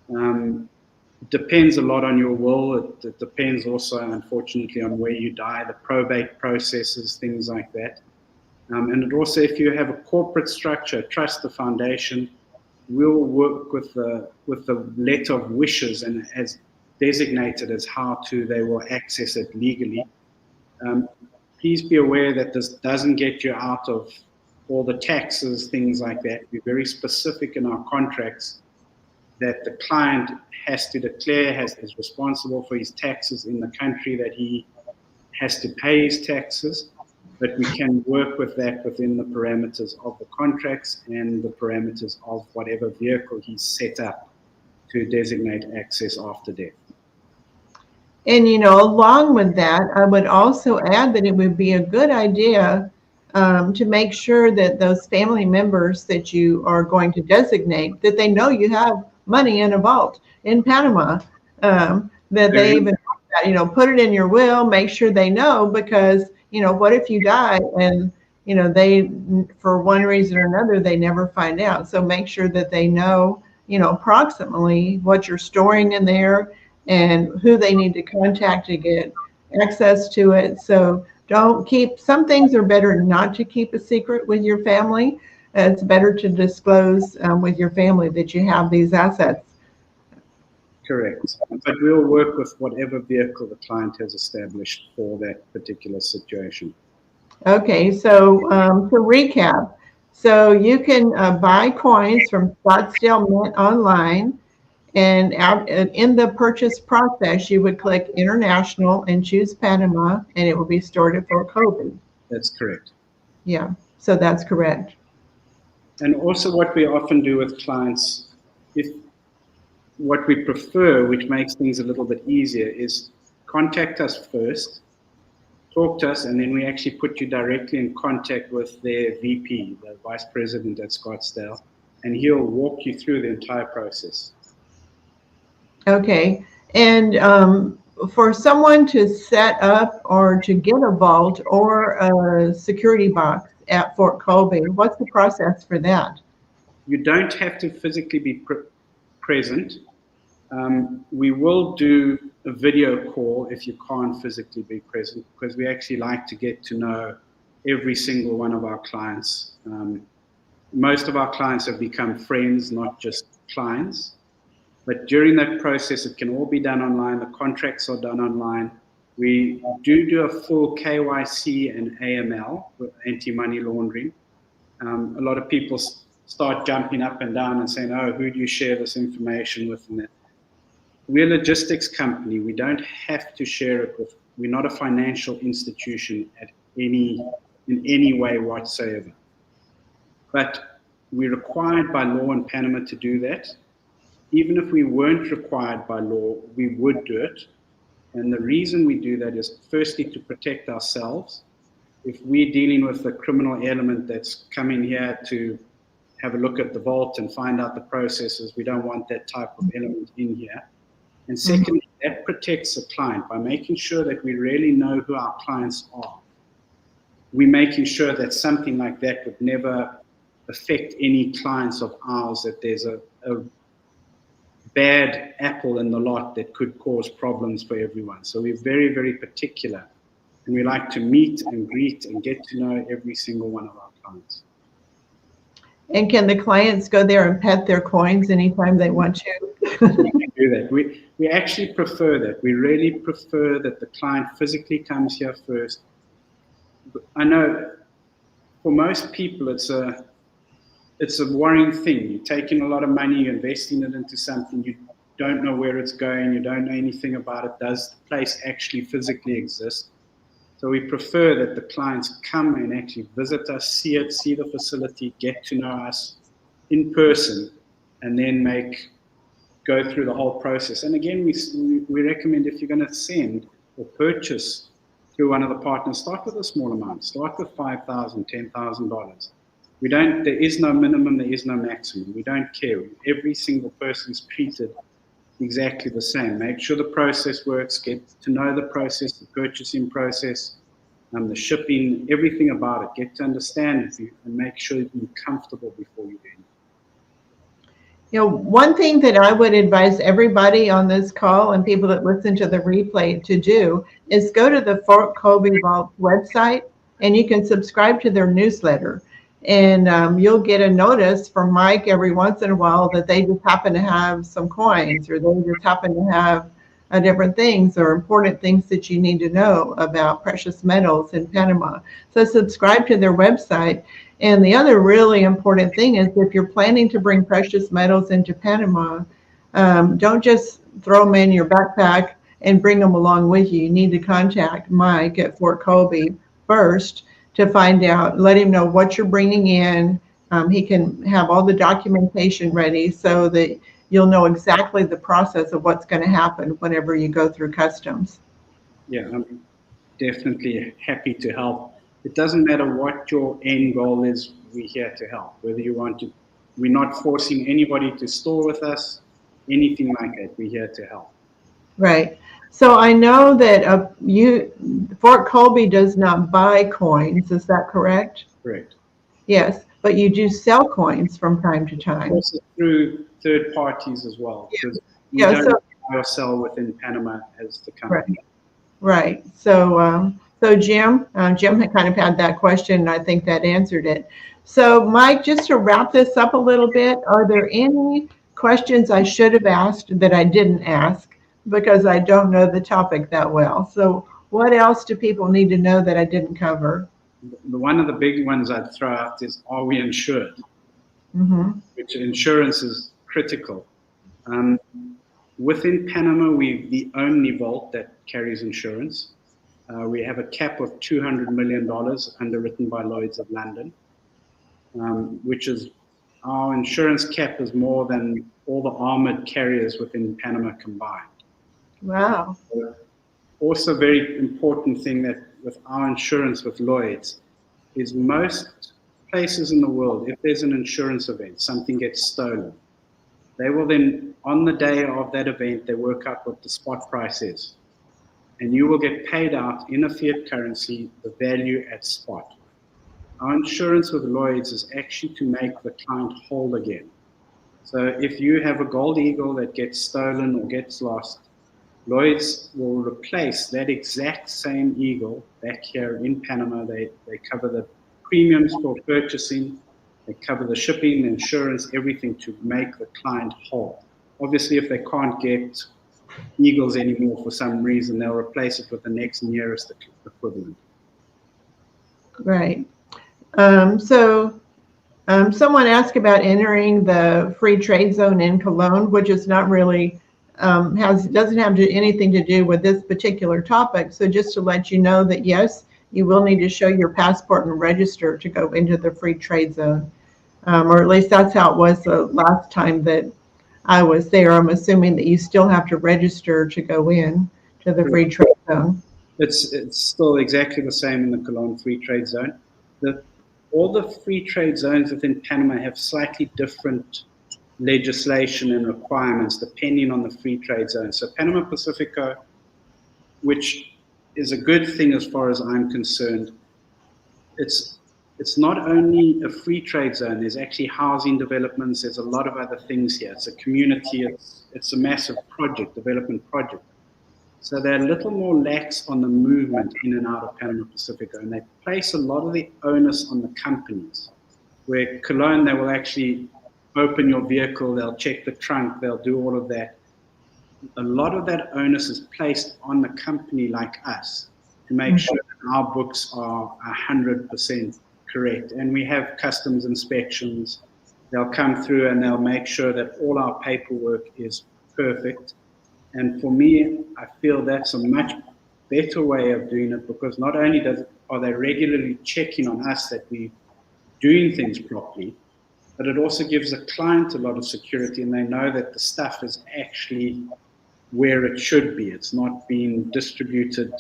It depends a lot on your will. It depends also, unfortunately, on where you die, the probate processes, things like that. And it also, if you have a corporate structure, trust, the foundation, we'll work with the letter of wishes and as designated as how they will access it legally. Please be aware that this doesn't get you out of all the taxes, things like that. We're very specific in our contracts that the client has to declare, is responsible for his taxes in the country that he has to pay his taxes. But we can work with that within the parameters of the contracts and the parameters of whatever vehicle he's set up to designate access after death. And, along with that, I would also add that it would be a good idea to make sure that those family members that you are going to designate, that they know you have money in a vault in Panama, that they even, put it in your will, make sure they know, because, what if you die and, they, for one reason or another, they never find out. So make sure that they know, approximately what you're storing in there and who they need to contact to get access to it. So don't keep, some things are better not to keep a secret with your family. It's better to disclose with your family that you have these assets. Correct. But we'll work with whatever vehicle the client has established for that particular situation. Okay, so to recap, so you can buy coins from Scottsdale Mint online, and in the purchase process, you would click International and choose Panama, and it will be stored at Fort Kobe. That's correct. Yeah, so that's correct. And also what we often do with clients, what we prefer, which makes things a little bit easier, is contact us first, talk to us, and then we actually put you directly in contact with their VP, the Vice President at Scottsdale, and he'll walk you through the entire process. Okay, and for someone to set up or to get a vault or a security box at Fort Kobe, what's the process for that? You don't have to physically be present. We will do a video call if you can't physically be present, because we actually like to get to know every single one of our clients. Most of our clients have become friends, not just clients. But during that process, it can all be done online. The contracts are done online. We do a full KYC and AML with anti-money laundering. A lot of people start jumping up and down and saying, oh, who do you share this information with? And that. We're a logistics company. We don't have to share it with, we're not a financial institution in any way whatsoever. But we're required by law in Panama to do that. Even if we weren't required by law, we would do it. And the reason we do that is firstly to protect ourselves. If we're dealing with a criminal element that's coming here to have a look at the vault and find out the processes, we don't want that type of element in here. And secondly, that protects the client by making sure that we really know who our clients are. We're making sure that something like that would never affect any clients of ours, that there's a bad apple in the lot that could cause problems for everyone. So we're very, very particular. And we like to meet and greet and get to know every single one of our clients. And can the clients go there and pet their coins anytime they want to? We can do that. We actually prefer that. We really prefer that the client physically comes here first. I know for most people it's a worrying thing. You're taking a lot of money, you're investing it into something, you don't know where it's going, you don't know anything about it. Does the place actually physically exist? So we prefer that the clients come and actually visit us, see it, see the facility, get to know us in person, and then go through the whole process. And again, we recommend if you're going to send or purchase through one of the partners, start with a small amount. Start with $5,000, $10,000. There is no minimum, there is no maximum. We don't care. Every single person is treated exactly the same. Make sure the process works, get to know the process, the purchasing process, the shipping, everything about it. Get to understand it and make sure you're comfortable before you do it. You know, one thing that I would advise everybody on this call and people that listen to the replay to do is go to the Fort Colby Vault website, and you can subscribe to their newsletter. And you'll get a notice from Mike every once in a while that they just happen to have some coins, or they just happen to have different things or important things that you need to know about precious metals in Panama. So subscribe to their website. And the other really important thing is if you're planning to bring precious metals into Panama, don't just throw them in your backpack and bring them along with you. You need to contact Mike at Fort Colby first to find out, let him know what you're bringing in. He can have all the documentation ready so that you'll know exactly the process of what's going to happen whenever you go through customs. Yeah, I'm definitely happy to help. It doesn't matter what your end goal is, we're here to help. Whether you want to, we're not forcing anybody to store with us, anything like that, we're here to help. Right. So I know that Fort Colby does not buy coins, is that correct? Correct. Yes, but you do sell coins from time to time. Also through third parties as well. Because we don't buy or sell within Panama as the company. Right. So Jim had kind of had that question, and I think that answered it. So Mike, just to wrap this up a little bit, are there any questions I should have asked that I didn't ask because I don't know the topic that well? So what else do people need to know that I didn't cover? One of the big ones I'd throw out is, are we insured? Which insurance is critical. Within Panama, we're the only vault that carries insurance. We have a cap of $200 million underwritten by Lloyd's of London, which is, our insurance cap is more than all the armored carriers within Panama combined. Wow. Also, very important thing that with our insurance with Lloyd's is most places in the world, if there's an insurance event, something gets stolen, they will then, on the day of that event, they work out what the spot price is. And you will get paid out in a fiat currency, the value at spot. Our insurance with Lloyd's is actually to make the client whole again. So if you have a gold eagle that gets stolen or gets lost, Lloyd's will replace that exact same eagle back here in Panama. They cover the premiums for purchasing, they cover the shipping, the insurance, everything to make the client whole. Obviously, if they can't get eagles anymore for some reason, they'll replace it with the next nearest equivalent. Right. Someone asked about entering the free trade zone in Cologne, which is not really doesn't have anything to do with this particular topic. So just to let you know that yes, you will need to show your passport and register to go into the free trade zone, or at least that's how it was the last time that I was there. I'm assuming that you still have to register to go in to the free trade zone. It's still exactly the same in the Cologne Free Trade Zone. All the free trade zones within Panama have slightly different legislation and requirements depending on the free trade zone. So Panama Pacifico, which is a good thing as far as I'm concerned, it's not only a free trade zone, there's actually housing developments, there's a lot of other things here. It's a community, it's a massive development project. So they're a little more lax on the movement in and out of Panama Pacifico, and they place a lot of the onus on the companies. Where Cologne, they will actually open your vehicle, they'll check the trunk, they'll do all of that. A lot of that onus is placed on the company like us to make sure that our books are 100% correct. And we have customs inspections. They'll come through and they'll make sure that all our paperwork is perfect. And for me, I feel that's a much better way of doing it, because not only are they regularly checking on us that we're doing things properly, but it also gives the client a lot of security, and they know that the stuff is actually where it should be. It's not being distributed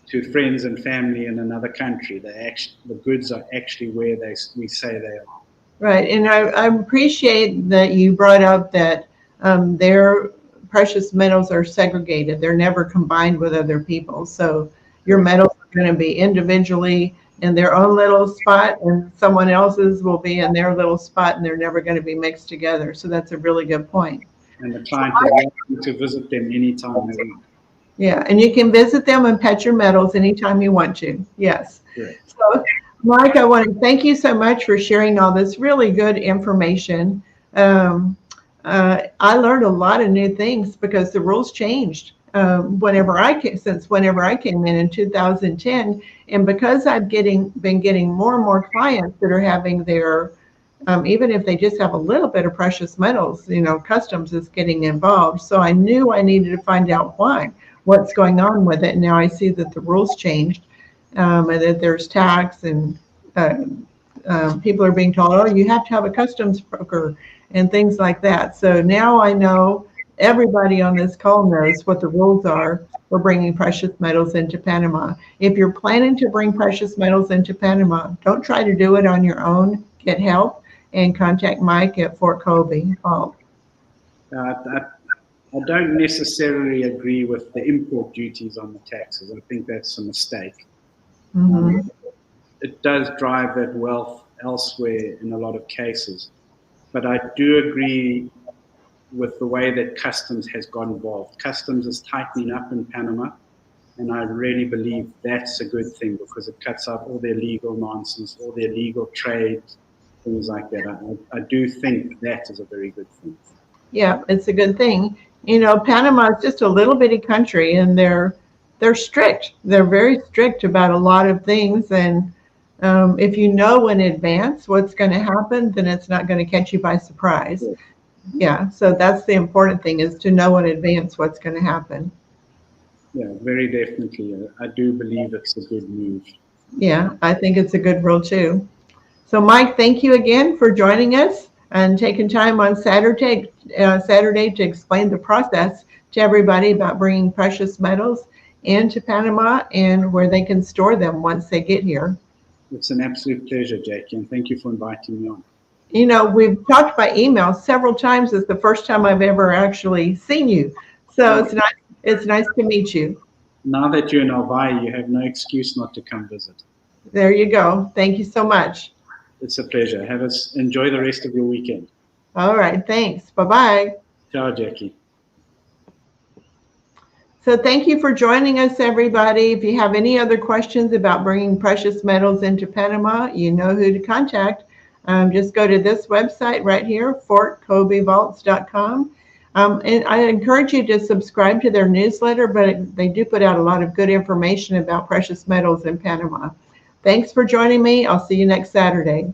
to friends and family in another country. The goods are actually where we say they are. Right, and I appreciate that you brought up that their precious metals are segregated. They're never combined with other people. So your metals are going to be individually in their own little spot, and someone else's will be in their little spot, and they're never going to be mixed together. So that's a really good point. And the client is welcome to visit them anytime they want. Yeah, and you can visit them and pet your metals anytime you want to. Yes. Correct. So, Mike, I want to thank you so much for sharing all this really good information. I learned a lot of new things because the rules changed whenever I came in 2010, and because I've been getting more and more clients that are having their even if they just have a little bit of precious metals, customs is getting involved. So I knew I needed to find out what's going on with it. And now I see that the rules changed, and that there's tax, and people are being told, oh, you have to have a customs broker and things like that. So now I know, everybody on this call knows what the rules are for bringing precious metals into Panama. If you're planning to bring precious metals into Panama, don't try to do it on your own. Get help and contact Mike at Fort Colby. I don't necessarily agree with the import duties on the taxes. I think that's a mistake. Mm-hmm. It does drive that wealth elsewhere in a lot of cases. But I do agree with the way that customs has got involved. Customs is tightening up in Panama, and I really believe that's a good thing, because it cuts out all their legal nonsense, all their legal trade, things like that. I do think that is a very good thing. Yeah, it's a good thing. Panama is just a little bitty country, and they're strict. They're very strict about a lot of things, and if you know in advance what's going to happen, then it's not going to catch you by surprise. Yeah, so that's the important thing, is to know in advance what's going to happen. Yeah, very definitely. I do believe it's a good move. Yeah, I think it's a good rule too. So, Mike, thank you again for joining us and taking time on Saturday to explain the process to everybody about bringing precious metals into Panama and where they can store them once they get here. It's an absolute pleasure, Jackie, and thank you for inviting me on. We've talked by email several times. It's the first time I've ever actually seen you. So it's nice to meet you. Now that you're in Hawaii, you have no excuse not to come visit. There you go. Thank you so much. It's a pleasure. Enjoy the rest of your weekend. All right. Thanks. Bye-bye. Ciao, Jackie. So thank you for joining us, everybody. If you have any other questions about bringing precious metals into Panama, you know who to contact. Just go to this website right here, fortcolbyvaults.com. And I encourage you to subscribe to their newsletter, but they do put out a lot of good information about precious metals in Panama. Thanks for joining me. I'll see you next Saturday.